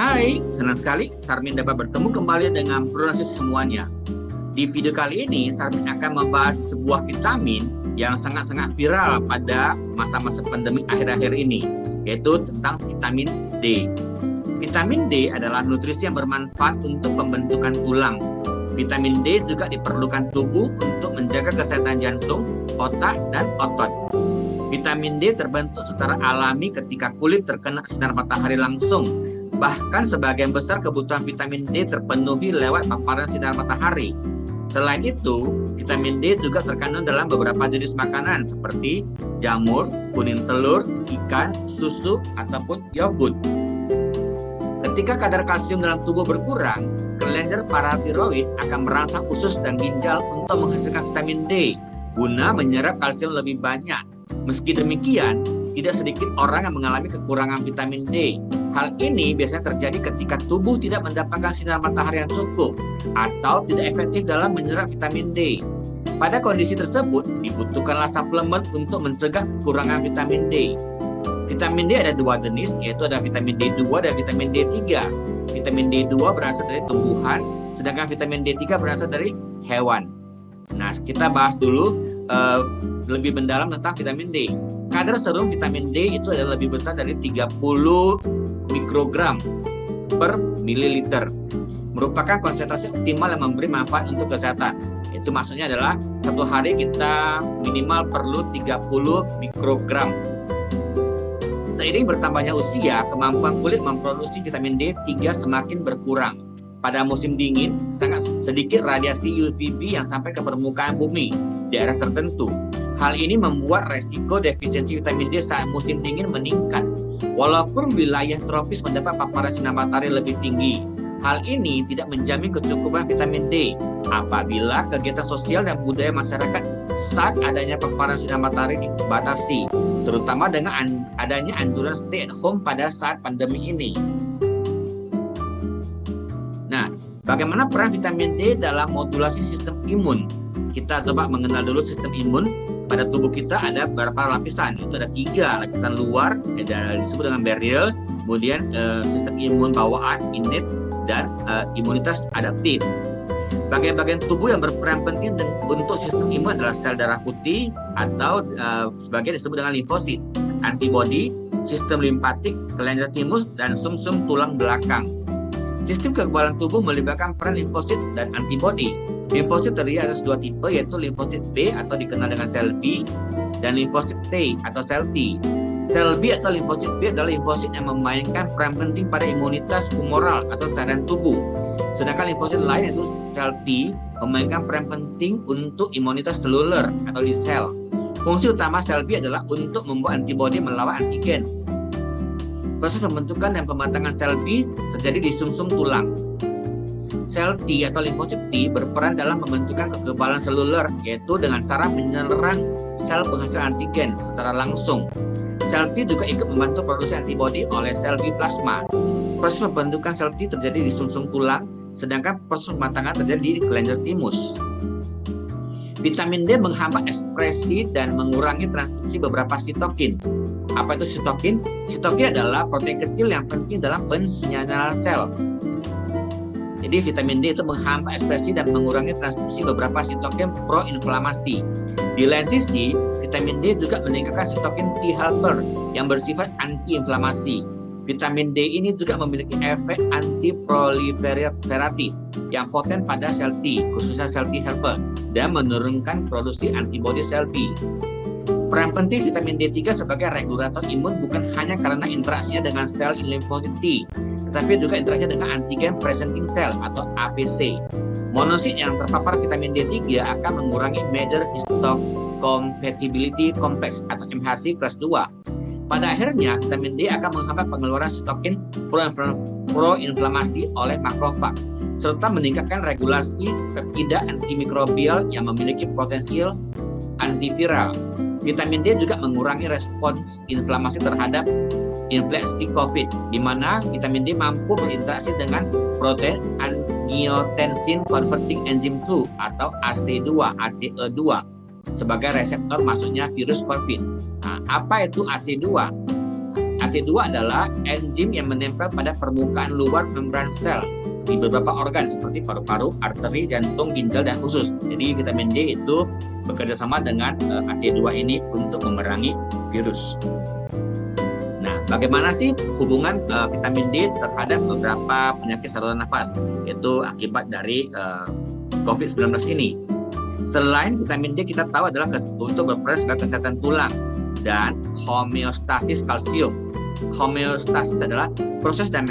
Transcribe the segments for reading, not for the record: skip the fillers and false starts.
Hai, senang sekali Sarmin dapat bertemu kembali dengan Pronasi semuanya. Di video kali ini, Sarmin akan membahas sebuah vitamin yang sangat-sangat viral pada masa-masa pandemi akhir-akhir ini, yaitu tentang vitamin D. Vitamin D adalah nutrisi yang bermanfaat untuk pembentukan tulang. Vitamin D juga diperlukan tubuh untuk menjaga kesehatan jantung, otak, dan otot. Vitamin D terbentuk secara alami ketika kulit terkena sinar matahari langsung. Bahkan sebagian besar kebutuhan vitamin D terpenuhi lewat paparan sinar matahari. Selain itu, vitamin D juga terkandung dalam beberapa jenis makanan seperti jamur, kuning telur, ikan, susu, ataupun yogurt. Ketika kadar kalsium dalam tubuh berkurang, kelenjar paratiroid akan merangsang usus dan ginjal untuk menghasilkan vitamin D guna menyerap kalsium lebih banyak. Meski demikian, tidak sedikit orang yang mengalami kekurangan vitamin D. Hal ini biasanya terjadi ketika tubuh tidak mendapatkan sinar matahari yang cukup atau tidak efektif dalam menyerap vitamin D. Pada kondisi tersebut, dibutuhkanlah suplemen untuk mencegah kekurangan vitamin D. Vitamin D ada dua jenis, yaitu ada vitamin D2 dan vitamin D3. Vitamin D2 berasal dari tumbuhan, sedangkan vitamin D3 berasal dari hewan. Nah, kita bahas dulu lebih mendalam tentang vitamin D. Kadar serum vitamin D itu adalah lebih besar dari 30 mikrogram per mililiter. Merupakan konsentrasi optimal yang memberi manfaat untuk kesehatan. Itu maksudnya adalah satu hari kita minimal perlu 30 mikrogram. Seiring bertambahnya usia, kemampuan kulit memproduksi vitamin D3 semakin berkurang. Pada musim dingin, sangat sedikit radiasi UVB yang sampai ke permukaan bumi di daerah tertentu. Hal ini membuat resiko defisiensi vitamin D saat musim dingin meningkat. Walaupun wilayah tropis mendapat paparan sinar matahari lebih tinggi, hal ini tidak menjamin kecukupan vitamin D apabila kegiatan sosial dan budaya masyarakat saat adanya paparan sinar matahari dibatasi, terutama dengan adanya anjuran stay at home pada saat pandemi ini. Nah, bagaimana peran vitamin D dalam modulasi sistem imun? Kita coba mengenal dulu sistem imun. Pada tubuh kita ada beberapa lapisan, itu ada 3. Lapisan luar, disebut dengan barrier, kemudian sistem imun bawaan, innate, dan imunitas adaptif. Bagian-bagian tubuh yang berperan penting untuk sistem imun adalah sel darah putih atau sebagian disebut dengan limfosit, antibodi, sistem limpatik, kelenjar timus, dan sumsum tulang belakang. Sistem kekebalan tubuh melibatkan peran limfosit dan antibodi. Limfosit terdiri atas 2 tipe, yaitu limfosit B atau dikenal dengan sel B dan limfosit T atau sel T. Sel B atau limfosit B adalah limfosit yang memainkan peran penting pada imunitas humoral atau cairan tubuh. Sedangkan limfosit lain yaitu sel T memainkan peran penting untuk imunitas seluler atau di sel. Fungsi utama sel B adalah untuk membuat antibodi melawan antigen. Proses pembentukan dan pematangan sel B terjadi di sumsum tulang. Sel T atau limfosit T berperan dalam pembentukan kekebalan seluler, yaitu dengan cara menyerang sel penghasil antigen secara langsung. Sel T juga ikut membantu produksi antibodi oleh sel B plasma. Proses pembentukan sel T terjadi di sumsum tulang, sedangkan proses pematangan terjadi di kelenjar timus. Vitamin D menghambat ekspresi dan mengurangi transkripsi beberapa sitokin. Apa itu sitokin? Sitokin adalah protein kecil yang penting dalam pensinyalan sel. Jadi vitamin D itu menghambat ekspresi dan mengurangi transkripsi beberapa sitokin proinflamasi. Di lain sisi, vitamin D juga meningkatkan sitokin T helper yang bersifat anti-inflamasi. Vitamin D ini juga memiliki efek antiproliferatif yang poten pada sel T, khususnya sel T helper, dan menurunkan produksi antibodi sel B. Peran penting vitamin D3 sebagai regulator imun bukan hanya karena interaksinya dengan sel limfosit T, tetapi juga interaksinya dengan antigen presenting cell atau APC. Monosit yang terpapar vitamin D3 akan mengurangi major histocompatibility complex atau MHC kelas 2. Pada akhirnya, vitamin D akan menghambat pengeluaran sitokin proinflamasi oleh makrofag, serta meningkatkan regulasi peptida antimikrobial yang memiliki potensial antiviral. Vitamin D juga mengurangi respons inflamasi terhadap infeksi COVID, di mana vitamin D mampu berinteraksi dengan protein angiotensin converting enzyme 2 atau ACE2 sebagai reseptor masuknya virus COVID. Nah, apa itu AC2? AC2 adalah enzim yang menempel pada permukaan luar membran sel di beberapa organ seperti paru-paru, arteri, jantung, ginjal, dan usus. Jadi vitamin D itu bekerja sama dengan AC2 ini untuk memerangi virus. Nah, bagaimana sih hubungan vitamin D terhadap beberapa penyakit saluran nafas, yaitu akibat dari COVID-19 ini? Selain vitamin D, kita tahu adalah untuk berperan sebagai kesehatan tulang dan homeostasis kalsium. Homeostasis adalah proses dan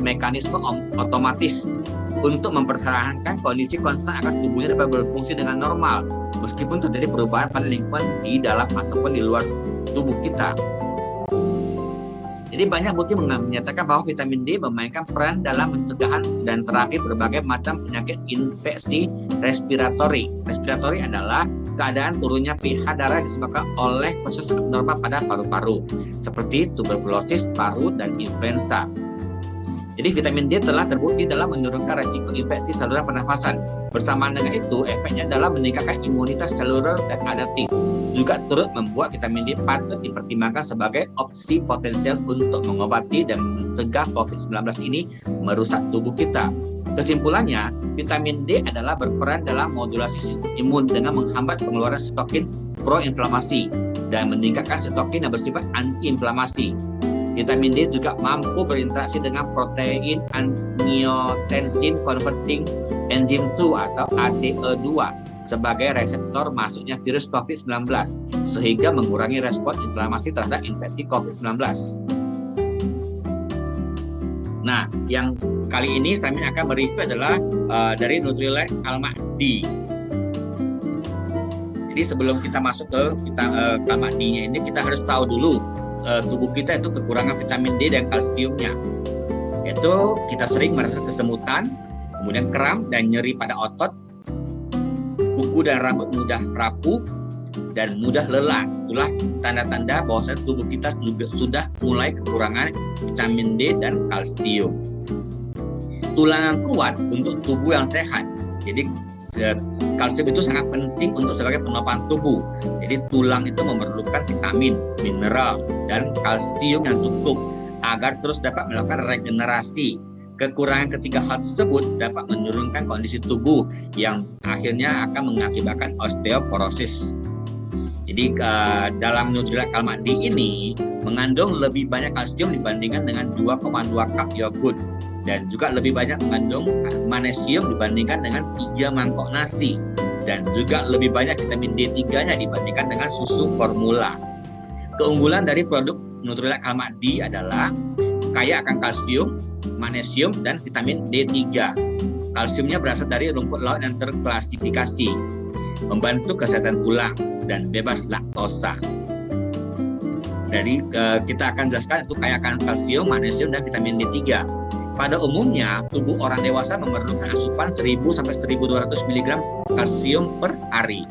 mekanisme otomatis untuk mempertahankan kondisi konstan agar tubuhnya dapat berfungsi dengan normal meskipun terjadi perubahan pada lingkungan di dalam ataupun di luar tubuh kita. Jadi banyak bukti menyatakan bahwa vitamin D memainkan peran dalam pencegahan dan terapi berbagai macam penyakit infeksi respiratori. Respiratori adalah keadaan turunnya pH darah disebabkan oleh proses abnormal pada paru-paru, seperti tuberkulosis paru dan influenza. Jadi vitamin D telah terbukti dalam menurunkan resiko infeksi saluran pernafasan. Bersamaan dengan itu, efeknya dalam meningkatkan imunitas seluler dan adaptif. Juga turut membuat vitamin D patut dipertimbangkan sebagai opsi potensial untuk mengobati dan mencegah COVID-19 ini merusak tubuh kita. Kesimpulannya, vitamin D adalah berperan dalam modulasi sistem imun dengan menghambat pengeluaran sitokin proinflamasi dan meningkatkan sitokin yang bersifat antiinflamasi. Vitamin D juga mampu berinteraksi dengan protein angiotensin converting enzyme 2 atau ACE2 sebagai reseptor masuknya virus COVID-19 sehingga mengurangi respon inflamasi terhadap infeksi COVID-19. Nah, yang kali ini saya akan mereview adalah dari Nutrilite Calma D. Jadi sebelum kita masuk ke Calma D-nya ini, kita harus tahu dulu tubuh kita itu kekurangan vitamin D dan kalsiumnya. Itu kita sering merasa kesemutan, kemudian kram dan nyeri pada otot, kuku dan rambut mudah rapuh, dan mudah lelah. Itulah tanda-tanda bahwa tubuh kita sudah mulai kekurangan vitamin D dan kalsium. Tulang yang kuat untuk tubuh yang sehat. Jadi kalsium itu sangat penting untuk sebagai penopang tubuh. Jadi tulang itu memerlukan vitamin, mineral, dan kalsium yang cukup agar terus dapat melakukan regenerasi. Kekurangan ketiga hal tersebut dapat menurunkan kondisi tubuh yang akhirnya akan mengakibatkan osteoporosis. Jadi dalam Nutrilite Calma D ini mengandung lebih banyak kalsium dibandingkan dengan 2,2 cup yogurt dan juga lebih banyak mengandung magnesium dibandingkan dengan 3 mangkok nasi dan juga lebih banyak vitamin D3-nya dibandingkan dengan susu formula. Keunggulan dari produk Nutrilite Calma D adalah kaya akan kalsium, magnesium, dan vitamin D3. Kalsiumnya berasal dari rumput laut yang terklasifikasi, membantu kesehatan tulang, dan bebas laktosa. Jadi kita akan jelaskan itu kaya akan kalsium, magnesium, dan vitamin D3. Pada umumnya, tubuh orang dewasa memerlukan asupan 1000 sampai 1200 mg kalsium per hari.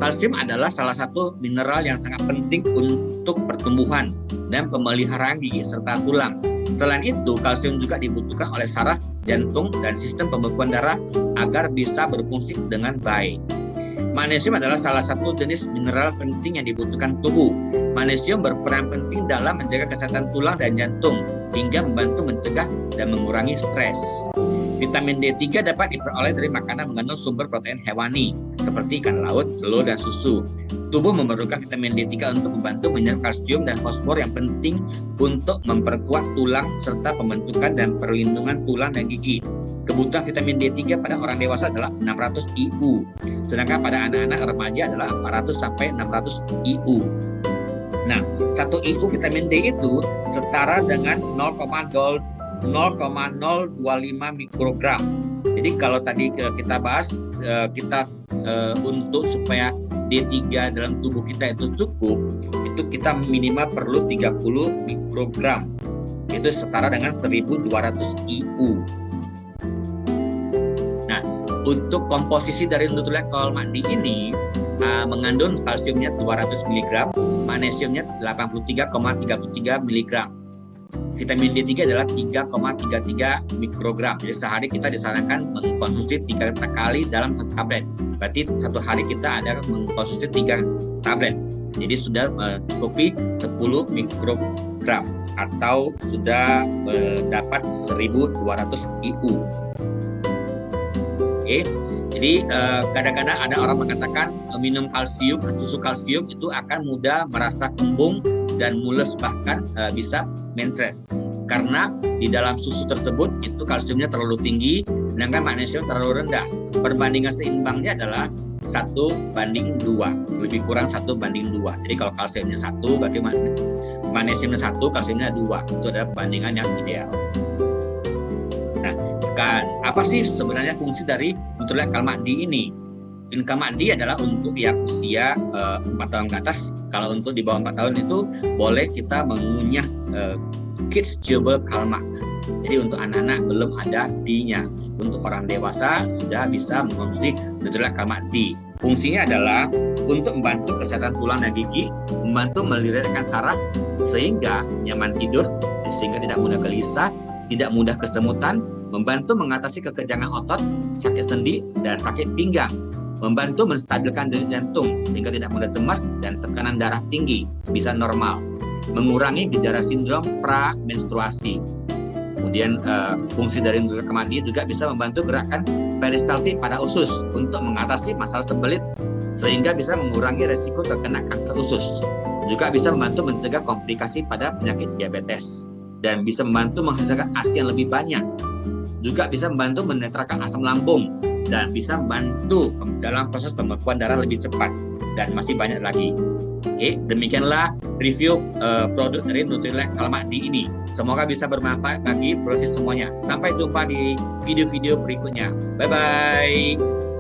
Kalsium adalah salah satu mineral yang sangat penting untuk pertumbuhan dan pemeliharaan gigi serta tulang. Selain itu, kalsium juga dibutuhkan oleh saraf, jantung, dan sistem pembekuan darah agar bisa berfungsi dengan baik. Magnesium adalah salah satu jenis mineral penting yang dibutuhkan tubuh. Magnesium berperan penting dalam menjaga kesehatan tulang dan jantung hingga membantu mencegah dan mengurangi stres. Vitamin D3 dapat diperoleh dari makanan mengandung sumber protein hewani seperti ikan laut, telur, dan susu. Tubuh memerlukan vitamin D3 untuk membantu menyerap kalsium dan fosfor yang penting untuk memperkuat tulang serta pembentukan dan perlindungan tulang dan gigi. Kebutuhan vitamin D3 pada orang dewasa adalah 600 IU, sedangkan pada anak-anak remaja adalah 400 sampai 600 IU. Nah, 1 IU vitamin D itu setara dengan 0,025 mikrogram. Jadi kalau tadi kita bahas untuk supaya D3 dalam tubuh kita itu cukup, itu kita minimal perlu 30 mikrogram. Itu setara dengan 1200 IU. Nah, untuk komposisi dari Nutrilite Calma D ini mengandung kalsiumnya 200 mg, magnesiumnya 83,33 mg. Vitamin D3 adalah 3,33 mikrogram. Jadi sehari kita disarankan mengkonsumsi 3 kali dalam 1 tablet. Berarti satu hari kita ada mengkonsumsi 3 tablet. Jadi sudah mencukupi 10 mikrogram gram atau sudah dapat 1.200 IU. Oke. Jadi kadang-kadang ada orang mengatakan minum kalsium, susu kalsium itu akan mudah merasa kembung dan mules, bahkan bisa mencret. Karena di dalam susu tersebut itu kalsiumnya terlalu tinggi, sedangkan magnesium terlalu rendah. Perbandingan seimbangnya adalah 1:2, lebih kurang 1:2. Jadi kalau kalsiumnya 1, berarti magnesiumnya 1, kalsiumnya 2. Itu adalah perbandingan yang ideal. Nah, apa sih sebenarnya fungsi dari Nutrilite Calma D ini? Calma D adalah untuk yang usia 4 tahun ke atas. Kalau untuk di bawah 4 tahun itu boleh kita mengunyah Kids Chewable Calma. Jadi untuk anak-anak belum ada D-nya. Untuk orang dewasa sudah bisa mengonsumsi Nutrilite Calma D. Fungsinya adalah untuk membantu kesehatan tulang dan gigi, membantu melirikkan saraf sehingga nyaman tidur, sehingga tidak mudah gelisah, tidak mudah kesemutan, membantu mengatasi kekejangan otot, sakit sendi, dan sakit pinggang, membantu menstabilkan denyut jantung sehingga tidak mudah cemas dan tekanan darah tinggi bisa normal, mengurangi gejala sindrom pra-menstruasi. Kemudian fungsi dari Nutrilite Calma D juga bisa membantu gerakan peristaltik pada usus untuk mengatasi masalah sembelit sehingga bisa mengurangi resiko terkena kanker usus. Juga bisa membantu mencegah komplikasi pada penyakit diabetes dan bisa membantu menghasilkan ASI yang lebih banyak. Juga bisa membantu menetralkan asam lambung dan bisa membantu dalam proses pembekuan darah lebih cepat, dan masih banyak lagi. Oke, demikianlah review produk dari Nutrilite Calma D ini. Semoga bisa bermanfaat bagi proses semuanya. Sampai jumpa di video-video berikutnya. Bye-bye.